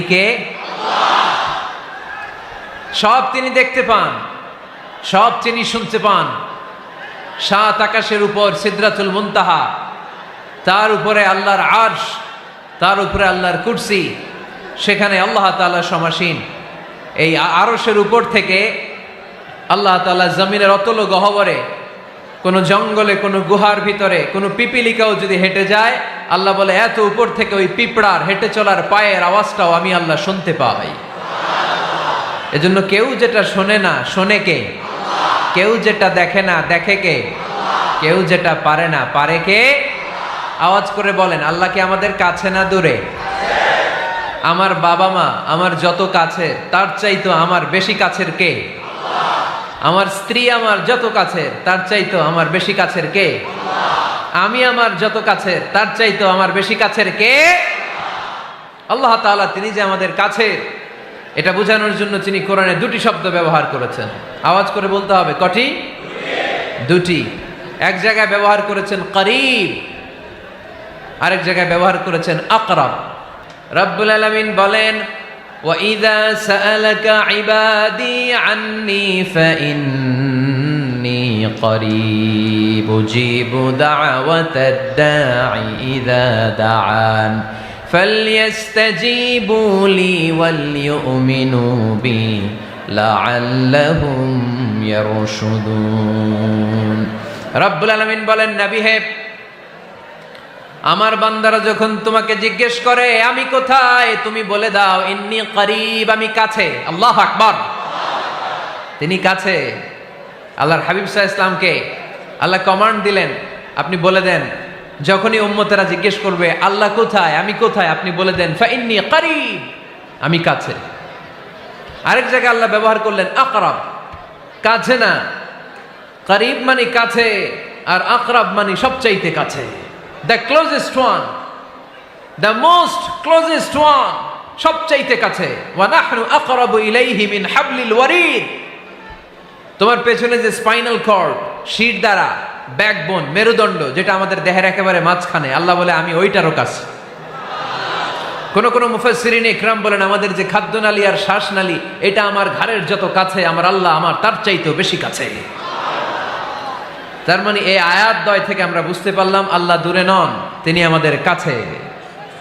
কে? সব তিনি দেখতে পান, সব তিনি শুনতে পান। সাত আকাশের উপর সিদরাতুল মুনতাহা, তার উপরে আল্লাহর আরশ, তার উপরে আল্লাহর কুরসি, সেখানে আল্লাহ তাআলা সমাসীন। এই আরশের উপর থেকে আল্লাহ তাআলা জমিনের অতল গহ্বরে, কোনো জঙ্গলে, কোনো গুহার ভিতরে কোনো পিপিলিকাও যদি হেঁটে যায়, আল্লাহ বলে এত উপর থেকে ওই পিঁপড়ার হেঁটে চলার পায়ের আওয়াজটাও আমি আল্লাহ শুনতে পাই। এজন্য কেউ যেটা শোনে না শোনে কে? কেউ যেটা দেখে না দেখে কে? কেউ যেটা পারে না পারে কে? আওয়াজ করে বলেন, আল্লাহ কি আমাদের কাছে না দূরে? আমার বাবা মা আমার যত কাছে, তার চাইতো আমার বেশি কাছের কে? আমার স্ত্রী আমার যত কাছের, তার চাইতো আমার বেশি কাছের কে? আমি আমার যত কাছের, তার চাইতো আমার বেশি কাছের কে? আল্লাহ তাআলা তিনি যে আমাদের কাছে, এটা বোঝানোর জন্য তিনি কোরআনে দুটি শব্দ ব্যবহার করেছেন। আওয়াজ করে বলতে হবে, কটি? দুটি। এক জায়গায় ব্যবহার করেছেন করিব, আরেক জায়গায় ব্যবহার করেছেন আকরাব। রব্বুল আলামিন বলেন, وَإِذَا سَأَلَكَ عِبَادِي عَنِّي فَإِنِّي قَرِيبٌ أُجِيبُ دَعْوَةَ الدَّاعِ إِذَا دَعَانِ فَلْيَسْتَجِيبُوا لِي وَلْيُؤْمِنُوا بِي لَعَلَّهُمْ يَرْشُدُونَ। রব্বুল আলামিন বলেন, নবী হে, আমার বান্দারা যখন তোমাকে জিজ্ঞেস করে আমি কোথায়, তুমি বলে দাও ইন্নী করিব, আমি কাছে। আল্লাহু আকবার, তিনি কাছে। আল্লাহর হাবিব সাল্লাল্লাহু আলাইহি ওয়াসাল্লামকে আল্লাহ কমান্ড দিলেন, আপনি বলে দেন, যখনই উম্মতেরা জিজ্ঞেস করবে আল্লাহ কোথায়, আমি কোথায়, আপনি বলে দেন ফাইন্নী করিব, আমি কাছে। আরেক জায়গায় আল্লাহ ব্যবহার করলেন আকরাব, কাছে না। করিব মানে কাছে, আর আকরাব মানে সবচাইতে কাছে। The closest one, the most closest one, সবচাইতে কাছে। ওয়া নাহনু আকরাবু ইলাইহি মিন হাবলিল ওয়ারিদ। তোমার পেছনে যে স্পাইনাল কর্ড, শির দ্বারা, ব্যাকবোন, মেরুদণ্ড, যেটা আমাদের দেহের একেবারে মাঝখানে, আল্লাহ বলে আমি ওইটারও কাছে। কোন কোন মুফাসসিরিন ইকরাম বলেন, আমাদের যে খাদ্যনালী আর শ্বাসনালী, এটা আমার ঘাড়ের যত কাছে, আমার আল্লাহ আমার তার চাইতেও বেশি কাছে। তার মানে এই আয়াত দ্বয় থেকে আমরা বুঝতে পারলাম আল্লাহ দূরে নন, তিনি আমাদের কাছে।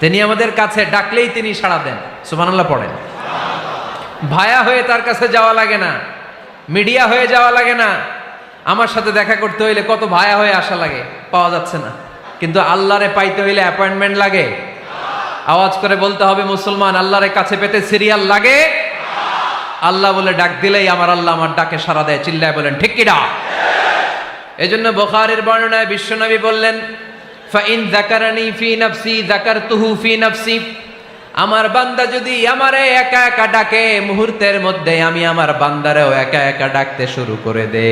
তিনি আমাদের কাছে, ডাকলেই তিনি সাড়া দেন। সুবহানাল্লাহ পড়েন। ভায়া হয়ে তার কাছে যাওয়া লাগে না, মিডিয়া হয়ে যাওয়া লাগে না। আমার সাথে দেখা করতে হইলে কত ভায়া হয়ে আসা লাগে, পাওয়া যাচ্ছে না। কিন্তু আল্লাহরে পাইতে হইলে অ্যাপয়েন্টমেন্ট লাগে। আওয়াজ করে বলতে হবে, মুসলমান, আল্লাহরে কাছে পেতে সিরিয়াল লাগে। আল্লাহ বলে ডাক দিলেই আমার আল্লাহ আমার ডাকে সাড়া দেয়। চিল্লায় বলেন ঠিক কিনা? এজন্য বুখারীর বর্ণনায় বিশ্বনবী বললেন, ফাইন যাকারানি ফি নাফসি যাকারতুহু ফি নাফসি। আমার বান্দা যদি আমারে একা একা ডাকে, মুহূর্তের মধ্যে আমি আমার বান্দারেও একা একা ডাকতে শুরু করে দে।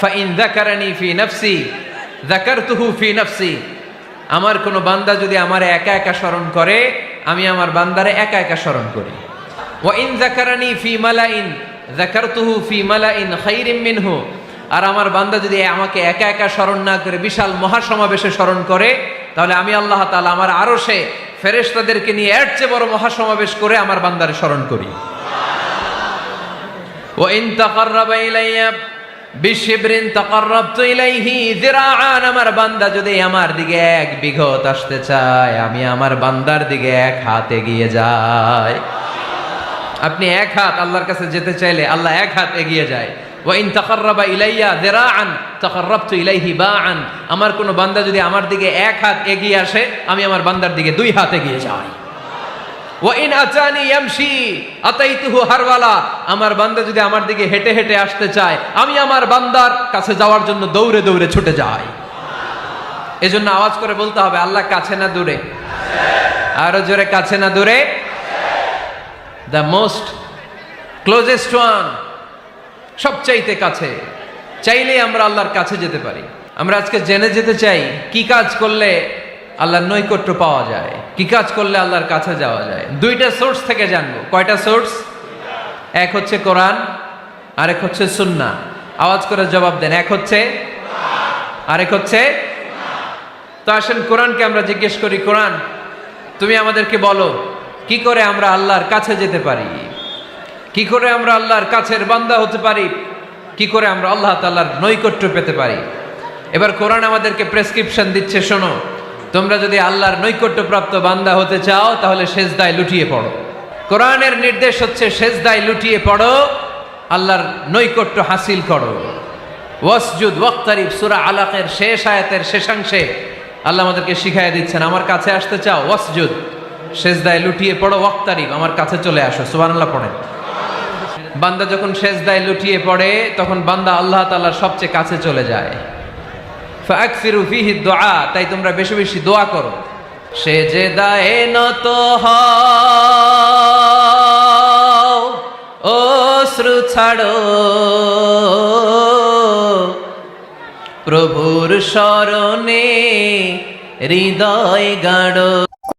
ফাইন যাকারানি ফি নাফসি যাকারতুহু ফি নাফসি। আমার কোন বান্দা যদি আমারে একা একা স্মরণ করে, আমি আমার বান্দারে একা একা স্মরণ করি। ওয়া ইন যাকারানি ফি মালাইন যাকারতুহু ফি মালাইন খায়রিম মিনহু। আর আমার বান্দা যদি আমাকে একা একা স্মরণ না করে বিশাল মহাসমাবেশে স্মরণ করে, তাহলে আমি আল্লাহ তাআলা আমার আরশে ফেরেশতাদেরকে নিয়ে এর চেয়ে বড় মহাসমাবেশ করে আমার বান্দারে স্মরণ করি। ওয়া ইন তাকাররাবা ইলাইয়া বিশিবরিন তাকাররাবতু ইলাইহি যিরাআন। আমার বান্দা যদি আমার দিকে এক বিঘত আসতে চায়, আমি আমার বান্দার দিকে এক হাত এগিয়ে যাই। আপনি এক হাত আল্লাহর কাছে যেতে চাইলে আল্লাহ এক হাত এগিয়ে যায়। ওয়া ইন তাকাররাবা ইলাইয়া যিরাআন তাকাররাবতু ইলাইহি বাআন। আমার কোন বান্দা যদি আমার দিকে এক হাত এগিয়ে আসে, আমি আমার বান্দার দিকে দুই হাত এগিয়ে যাই। ওয়া ইন আতানি ইয়ামশি আতাইতুহু হারওয়ালা। আমার বান্দা যদি আমার দিকে হেঁটে হেঁটে আসতে চায়, আমি আমার বান্দার কাছে যাওয়ার জন্য দৌড়ে দৌড়ে ছুটে যাই। এজন্য আওয়াজ করে বলতে হবে, আল্লাহ কাছে না দূরে? আরো জোরে, কাছে না দূরে? দ্য মোস্ট ক্লোজেস্ট ওয়ান, সবচাইতে কাছে। চাইলেই আমরা আল্লাহর কাছে যেতে পারি। আমরা আজকে জেনে যেতে চাই কি কাজ করলে আল্লাহর নৈকট্য পাওয়া যায়, কি কাজ করলে আল্লাহর কাছে যাওয়া যায়। দুইটা সোর্স থেকে জানবো। কয়টা সোর্স? এক হচ্ছে কোরআন, আরেক হচ্ছে সুন্নাহ। আওয়াজ করে জবাব দেন, এক হচ্ছে, আরেক হচ্ছে। তো আসেন কোরআনকে আমরা জিজ্ঞেস করি, কোরআন তুমি আমাদেরকে বলো কি করে আমরা আল্লাহর কাছে যেতে পারি, কি করে আমরা আল্লাহর কাছের বান্দা হতে পারি, কি করে আমরা আল্লাহ তাআলার নৈকট্য পেতে পারি। এবার কোরআন আমাদেরকে প্রেসক্রিপশন দিচ্ছে, শোনো, তোমরা যদি আল্লাহর নৈকট্যপ্রাপ্ত বান্দা হতে চাও তাহলে সেজদায় লুটিয়ে পড়ো। কোরআনের নির্দেশ হচ্ছে সেজদায় লুটিয়ে পড়ো, আল্লাহর নৈকট্য হাসিল করো। ওয়াসজুদ ওয়াক্তারিব, সূরা আলাকের শেষ আয়াতের শেষাংশে আল্লাহ আমাদেরকে শিখাইয়া দিচ্ছেন, আমার কাছে আসতে চাও, ওয়াসজুদ, সেজদায় লুটিয়ে পড়ো, ওয়াক্তারিব, আমার কাছে চলে আসো। সুবহানাল্লাহ পড়েন। বান্দা যখন সেজদায় লুটিয়ে পড়ে তখন বান্দা আল্লাহ তাআলার সবচেয়ে কাছে চলে যায়। ফাকসিরু ফিহি দুআ, তাই তোমরা বেশি বেশি দোয়া করো। সেজদায়ে নত হও, অশ্রু ছাড়ো, প্রভুর শরণে হৃদয় গাড়ো।